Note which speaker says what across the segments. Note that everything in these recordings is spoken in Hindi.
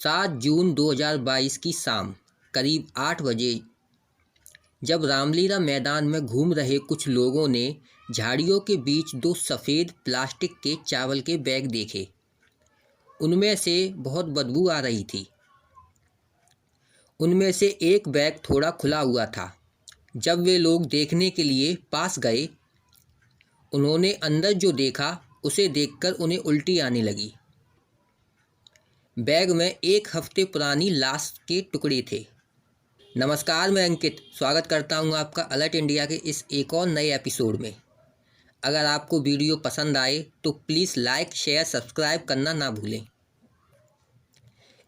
Speaker 1: 7 जून 2022 की शाम करीब 8 बजे जब रामलीला मैदान में घूम रहे कुछ लोगों ने झाड़ियों के बीच 2 सफ़ेद प्लास्टिक के चावल के बैग देखे। उनमें से बहुत बदबू आ रही थी। उनमें से एक बैग थोड़ा खुला हुआ था। जब वे लोग देखने के लिए पास गए, उन्होंने अंदर जो देखा उसे देखकर उन्हें उल्टी आने लगी। बैग में 1 हफ्ते पुरानी लाश के टुकड़े थे। नमस्कार, मैं अंकित स्वागत करता हूं आपका अलर्ट इंडिया के इस एक और नए एपिसोड में। अगर आपको वीडियो पसंद आए तो प्लीज़ लाइक, शेयर, सब्सक्राइब करना ना भूलें।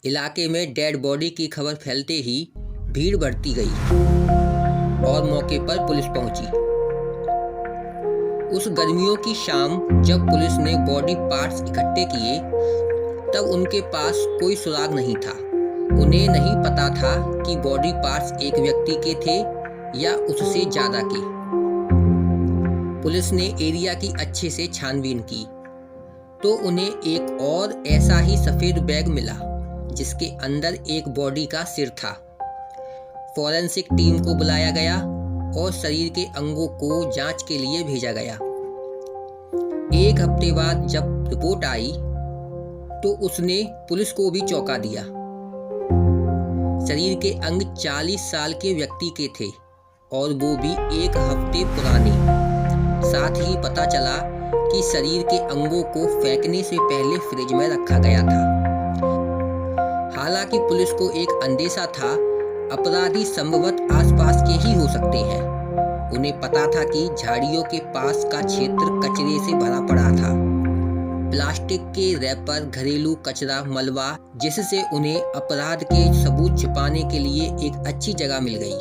Speaker 1: इलाके में डेड बॉडी की खबर फैलते ही भीड़ बढ़ती गई और मौके पर पुलिस पहुंची। उस गर्मियों की शाम जब पुलिस ने बॉडी पार्ट्स इकट्ठे किए, तब उनके पास कोई सुराग नहीं था। उन्हें नहीं पता था कि बॉडी पार्ट्स एक व्यक्ति के थे या उससे ज़्यादा के। पुलिस ने एरिया की अच्छे से छानबीन की तो उन्हें एक और ऐसा ही सफ़ेद बैग मिला जिसके अंदर एक बॉडी का सिर था। फॉरेंसिक टीम को बुलाया गया और शरीर के अंगों को जांच के लिए भेजा गया। 1 हफ्ते बाद जब रिपोर्ट आई तो उसने पुलिस को भी चौंका दिया। शरीर के अंग 40 साल के व्यक्ति के थे और वो भी 1 हफ्ते पुराने। साथ ही पता चला कि शरीर के अंगों को फेंकने से पहले फ्रिज में रखा गया था। हालांकि पुलिस को एक अंदेशा था, अपराधी संभवतः आसपास के ही हो सकते हैं। उन्हें पता था कि झाड़ियों के पास का क्षेत्र कचरे से भरा पड़ा था। प्लास्टिक के रैपर, घरेलू कचरा, मलबा, जिससे उन्हें अपराध के सबूत छिपाने के लिए एक अच्छी जगह मिल गई।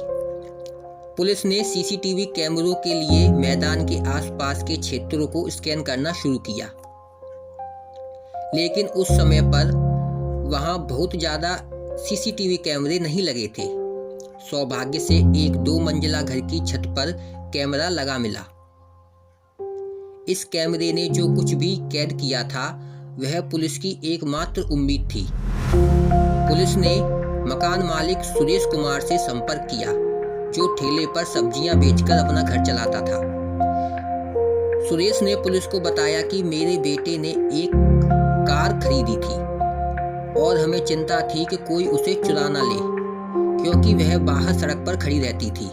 Speaker 1: पुलिस ने सीसीटीवी कैमरों के लिए मैदान के आसपास के क्षेत्रों को स्कैन करना शुरू किया, लेकिन उस समय पर वहां बहुत ज़्यादा सीसीटीवी कैमरे नहीं लगे थे। सौभाग्य से एक 2 मंजिला घर की छत पर कैमरा लगा मिला। इस कैमरे ने जो कुछ भी कैद किया था वह पुलिस की एकमात्र उम्मीद थी। पुलिस ने मकान मालिक सुरेश कुमार से संपर्क किया, जो ठेले पर सब्जियां बेचकर अपना घर चलाता था। सुरेश ने पुलिस को बताया कि मेरे बेटे ने एक कार खरीदी थी और हमें चिंता थी कि कोई उसे चुरा ना ले, क्योंकि वह बाहर सड़क पर खड़ी रहती थी।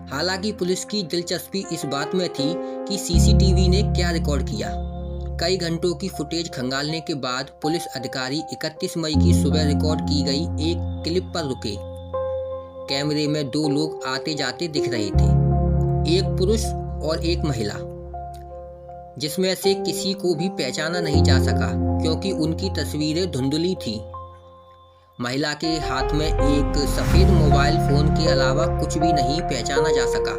Speaker 1: हालांकि पुलिस की दिलचस्पी इस बात में थी कि सीसीटीवी ने क्या रिकॉर्ड किया। कई घंटों की फुटेज खंगालने के बाद पुलिस अधिकारी 31 मई की सुबह रिकॉर्ड की गई एक क्लिप पर रुके। कैमरे में 2 लोग आते जाते दिख रहे थे, एक पुरुष और एक महिला, जिसमें से किसी को भी पहचाना नहीं जा सका क्योंकि उनकी तस्वीरें धुंधली थीं। महिला के हाथ में एक सफ़ेद मोबाइल फ़ोन के अलावा कुछ भी नहीं पहचाना जा सका।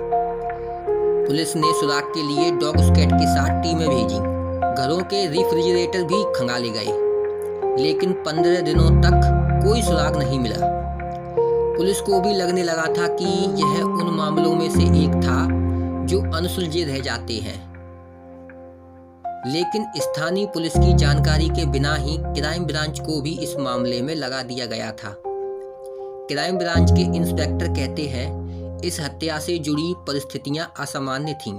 Speaker 1: पुलिस ने सुराग के लिए डॉग स्क्वाड के साथ टीमें भेजी। घरों के रेफ्रिजरेटर भी खंगाले गए, लेकिन 15 दिनों तक कोई सुराग नहीं मिला। पुलिस को भी लगने लगा था कि यह उन मामलों में से एक था जो अनसुलझे रह जाते हैं। लेकिन स्थानीय पुलिस की जानकारी के बिना ही क्राइम ब्रांच को भी इस मामले में लगा दिया गया था। क्राइम ब्रांच के इंस्पेक्टर कहते हैं, इस हत्या से जुड़ी परिस्थितियां असामान्य थीं।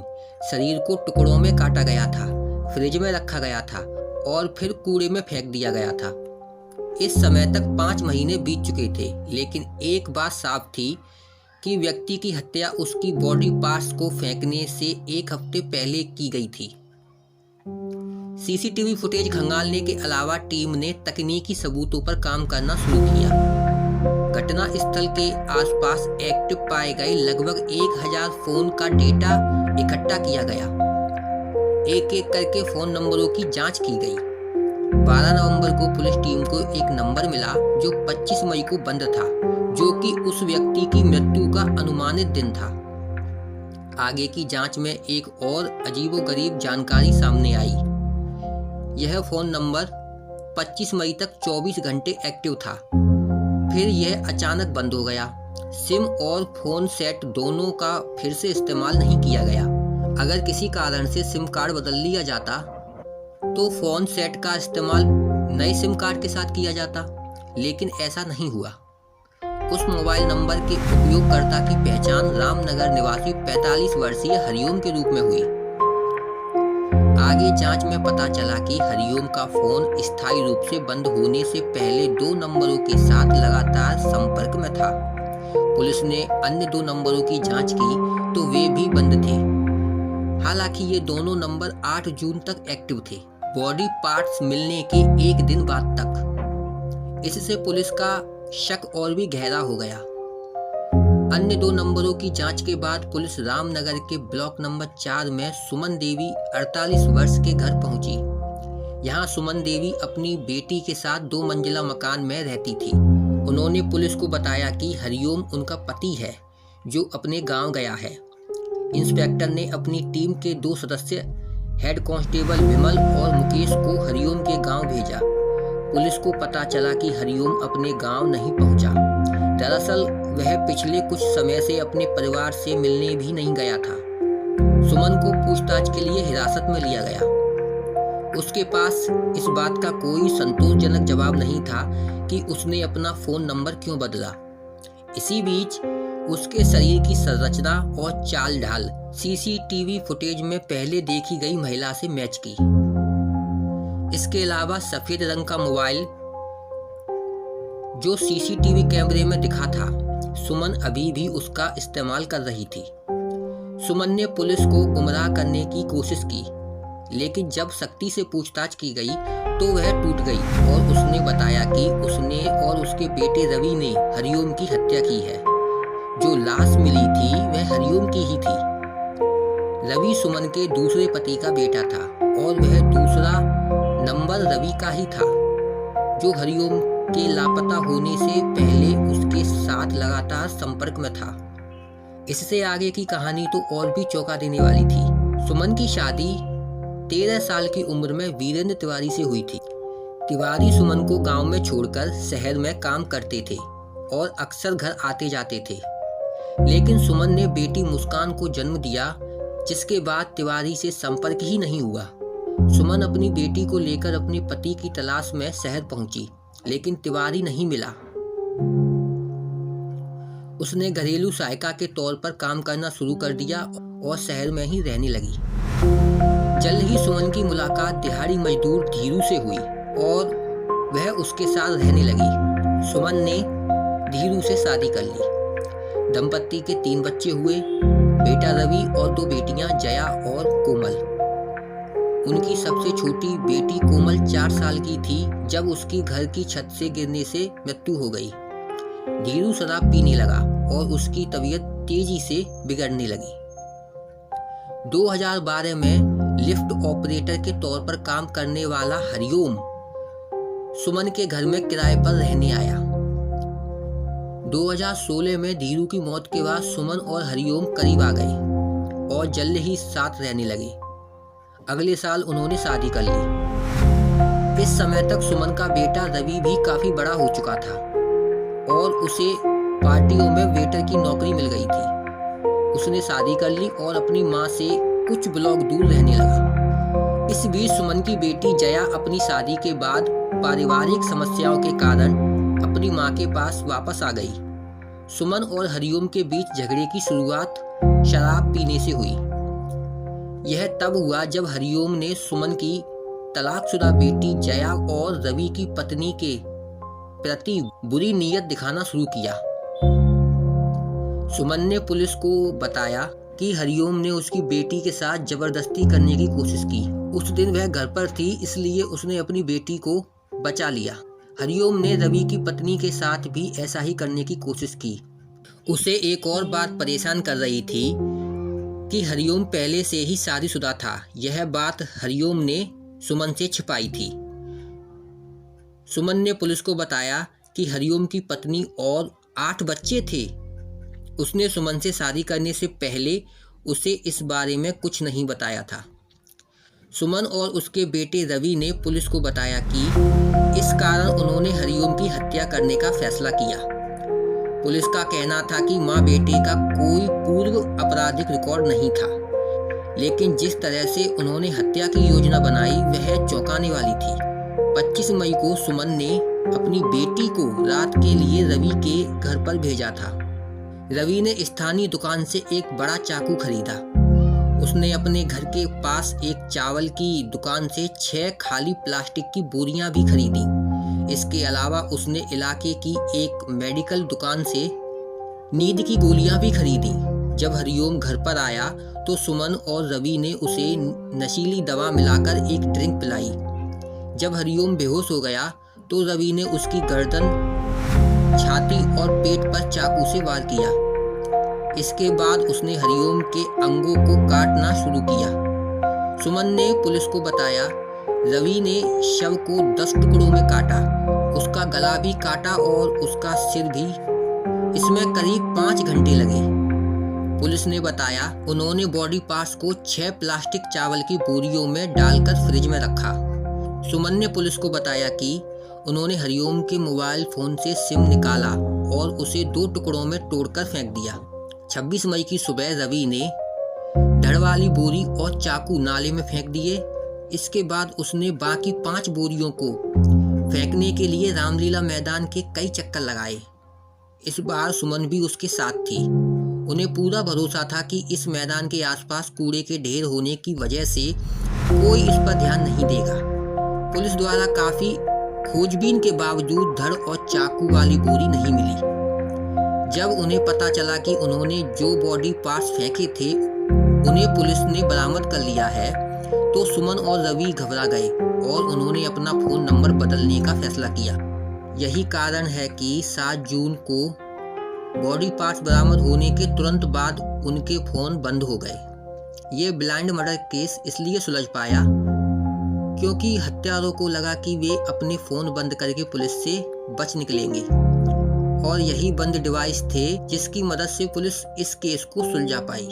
Speaker 1: शरीर को टुकड़ों में काटा गया था, फ्रिज में रखा गया था और फिर कूड़े में फेंक दिया गया था। इस समय तक 5 महीने बीत चुके थे, लेकिन एक बात साफ थी कि व्यक्ति की हत्या उसकी बॉडी पार्ट्स को फेंकने से 1 हफ्ते पहले की गई थी। सीसीटीवी फुटेज खंगालने के अलावा टीम ने तकनीकी सबूतों पर काम करना शुरू किया। घटना स्थल के आसपास एक्टिव पाए गए लगभग 1000 फोन का डेटा इकट्ठा किया गया। एक-एक करके फोन नंबरों की जांच की गई। 12 नवंबर को पुलिस टीम को एक नंबर मिला जो 25 मई को बंद था, जो कि उस व्यक्ति की मृत्यु का अनुमानित दिन था। आगे की जांच में एक और अजीबोगरीब जानकारी सामने आई। यह फ़ोन नंबर 25 मई तक 24 घंटे एक्टिव था, फिर यह अचानक बंद हो गया। सिम और फ़ोन सेट दोनों का फिर से इस्तेमाल नहीं किया गया। अगर किसी कारण से सिम कार्ड बदल लिया जाता तो फ़ोन सेट का इस्तेमाल नए सिम कार्ड के साथ किया जाता। लेकिन ऐसा नहीं हुआ। उस मोबाइल नंबर के उपयोगकर्ता की पहचान रामनगर निवासी 45 वर्षीय हरिओम के रूप में हुई। आगे जांच में पता चला कि हरिओम का फोन स्थायी रूप से बंद होने से पहले 2 नंबरों के साथ लगातार संपर्क में था। पुलिस ने अन्य 2 नंबरों की जांच की तो वे भी बंद थे। हालांकि ये दोनों नंबर 8 जून तक एक्टिव थे, बॉडी पार्ट्स मिलने के एक दिन बाद तक। इससे पुलिस का शक और भी गहरा हो गया। अन्य 2 नंबरों की जांच के बाद पुलिस रामनगर के ब्लॉक नंबर 4 में सुमन देवी 48 वर्ष के घर पहुंची। यहां सुमन देवी अपनी बेटी के साथ 2 मंजिला मकान में रहती थी। उन्होंने पुलिस को बताया कि हरिओम उनका पति है जो अपने गांव गया है। इंस्पेक्टर ने अपनी टीम के 2 सदस्य हेड कांस्टेबल विमल और मुकेश को हरिओम के गांव भेजा। पुलिस को पता चला कि हरिओम अपने गांव नहीं पहुंचा। दरअसल वह पिछले कुछ समय से अपने परिवार से मिलने भी नहीं गया था। सुमन को पूछताछ के लिए हिरासत में लिया गया। उसके पास इस बात का कोई संतोषजनक जवाब नहीं था कि उसने अपना फोन नंबर क्यों बदला। इसी बीच उसके शरीर की संरचना और चाल ढाल सीसीटीवी फुटेज में पहले देखी गई महिला से मैच की। इसके अलावा सफेद रंग का मोबाइल जो सीसीटीवी कैमरे में दिखा था, सुमन अभी भी उसका इस्तेमाल कर रही थी। सुमन ने पुलिस को गुमराह करने की कोशिश की, लेकिन जब सख्ती से पूछताछ की गई तो वह टूट गई और उसने बताया कि उसने और उसके बेटे रवि ने हरिओम की हत्या की है। जो लाश मिली थी वह हरिओम की ही थी। रवि सुमन के दूसरे पति का बेटा था और वह दूसरा नंबर रवि का ही था जो हरिओम के लापता होने से पहले उसके साथ लगातार संपर्क में था। इससे आगे की कहानी तो और भी चौंका देने वाली थी। सुमन की शादी 13 साल की उम्र में वीरेंद्र तिवारी से हुई थी। तिवारी सुमन को गांव में छोड़कर शहर में काम करते थे और अक्सर घर आते जाते थे। लेकिन सुमन ने बेटी मुस्कान को जन्म दिया, जिसके बाद तिवारी से संपर्क ही नहीं हुआ। सुमन अपनी बेटी को लेकर अपने पति की तलाश में शहर पहुंची, लेकिन तिवारी नहीं मिला। उसने घरेलू सहायिका के तौर पर काम करना शुरू कर दिया और शहर में ही रहने लगी। जल्द ही सुमन की मुलाकात दिहाड़ी मजदूर धीरू से हुई और वह उसके साथ रहने लगी। सुमन ने धीरू से शादी कर ली। दंपत्ति के 3 बच्चे हुए, बेटा रवि और 2 बेटियां जया और कोमल। उनकी सबसे छोटी बेटी कोमल 4 साल की थी जब उसकी घर की छत से गिरने से मृत्यु हो गई। धीरू शराब पीने लगा और उसकी तबीयत तेजी से बिगड़ने लगी। 2012 में लिफ्ट ऑपरेटर के तौर पर काम करने वाला हरिओम सुमन के घर में किराए पर रहने आया। 2016 में धीरू की मौत के बाद सुमन और हरिओम करीब आ गए और जल्द ही साथ रहने लगे। अगले साल उन्होंने शादी कर ली। इस समय तक सुमन का बेटा रवि भी काफी बड़ा हो चुका था और उसे पार्टियों में वेटर की नौकरी मिल गई थी। उसने शादी कर ली और अपनी मां से कुछ ब्लॉक दूर रहने लगा। इस बीच सुमन की बेटी जया अपनी शादी के बाद पारिवारिक समस्याओं के कारण अपनी मां के पास वापस आ गई। सुमन और हरिओम के बीच झगड़े की शुरुआत शराब पीने से हुई। यह तब हुआ जब हरिओम ने सुमन की तलाकशुदा बेटी जया और रवि की पत्नी के प्रति बुरी नीयत दिखाना शुरू किया। सुमन ने पुलिस को बताया कि हरिओम ने उसकी बेटी के साथ जबरदस्ती करने की कोशिश की। उस दिन वह घर पर थी, इसलिए उसने अपनी बेटी को बचा लिया। हरिओम ने रवि की पत्नी के साथ भी ऐसा ही करने की कोशिश की। उसे एक और बात परेशान कर रही थी कि हरिओम पहले से ही शादीशुदा था। यह बात हरिओम ने सुमन से छिपाई थी। सुमन ने पुलिस को बताया कि हरिओम की पत्नी और 8 बच्चे थे। उसने सुमन से शादी करने से पहले उसे इस बारे में कुछ नहीं बताया था। सुमन और उसके बेटे रवि ने पुलिस को बताया कि इस कारण उन्होंने हरिओम की हत्या करने का फैसला किया। पुलिस का कहना था कि मां बेटे का कोई पूर्व आपराधिक रिकॉर्ड नहीं था, लेकिन जिस तरह से उन्होंने हत्या की योजना बनाई वह चौंकाने वाली थी। 25 मई को सुमन ने अपनी बेटी को रात के लिए रवि के घर पर भेजा था। रवि ने स्थानीय दुकान से एक बड़ा चाकू खरीदा। उसने अपने घर के पास एक चावल की दुकान से 6 खाली प्लास्टिक की बोरियां भी खरीदी। इसके अलावा उसने इलाके की एक मेडिकल दुकान से नींद की गोलियां भी खरीदी। जब हरिओम घर पर आया तो सुमन और रवि ने उसे नशीली दवा मिलाकर एक ड्रिंक पिलाई। जब हरिओम बेहोश हो गया तो रवि ने उसकी गर्दन, छाती और पेट पर चाकू से वार किया। इसके बाद उसने हरिओम के अंगों को काटना शुरू किया। सुमन ने पुलिस को बताया, रवि ने शव को 10 टुकड़ों में काटा, उसका गला भी काटा और उसका सिर भी। इसमें करीब 5 घंटे लगे। पुलिस ने बताया उन्होंने बॉडी पार्ट्स को 6 प्लास्टिक चावल की बोरियों में डालकर फ्रिज में रखा। सुमन ने पुलिस को बताया कि उन्होंने हरिओम के मोबाइल फोन से सिम निकाला और उसे 2 टुकड़ों में तोड़कर फेंक दिया। 26 मई की सुबह रवि ने धड़ वाली बोरी और चाकू नाले में फेंक दिए। इसके बाद उसने बाकी 5 बोरियों को फेंकने के लिए रामलीला मैदान के कई चक्कर लगाए। इस बार सुमन भी उसके साथ थी। उन्हें पूरा भरोसा था कि इस मैदान के आसपास कूड़े के ढेर होने की वजह से कोई इस पर ध्यान नहीं देगा। पुलिस द्वारा काफी खोजबीन के बावजूद धड़ और चाकू वाली बोरी नहीं मिली। जब उन्हें पता चला कि उन्होंने जो बॉडी पार्ट्स फेंके थे उन्हें पुलिस ने बरामद कर लिया है, तो सुमन और रवि घबरा गए और उन्होंने अपना फ़ोन नंबर बदलने का फैसला किया। यही कारण है कि 7 जून को बॉडी पार्ट्स बरामद होने के तुरंत बाद उनके फ़ोन बंद हो गए। ये ब्लाइंड मर्डर केस इसलिए सुलझ पाया क्योंकि हत्यारों को लगा कि वे अपने फ़ोन बंद करके पुलिस से बच निकलेंगे और यही बंद डिवाइस थे जिसकी मदद से पुलिस इस केस को सुलझा पाई।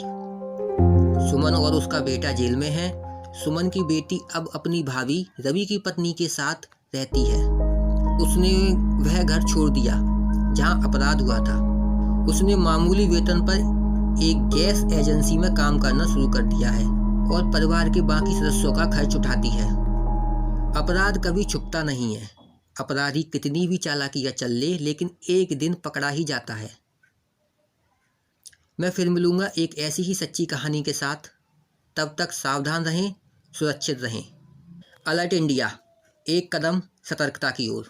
Speaker 1: सुमन और उसका बेटा जेल में है। सुमन की बेटी अब अपनी भाभी रवि की पत्नी के साथ रहती है। उसने वह घर छोड़ दिया जहां अपराध हुआ था। उसने मामूली वेतन पर एक गैस एजेंसी में काम करना शुरू कर दिया है और परिवार के बाकी सदस्यों का खर्च उठाती है। अपराध कभी छुपता नहीं है। अपराधी कितनी भी चालाकियां चल ले, लेकिन एक दिन पकड़ा ही जाता है। मैं फिर मिलूंगा एक ऐसी ही सच्ची कहानी के साथ। तब तक सावधान रहें, सुरक्षित रहें। अलर्ट इंडिया, एक कदम सतर्कता की ओर।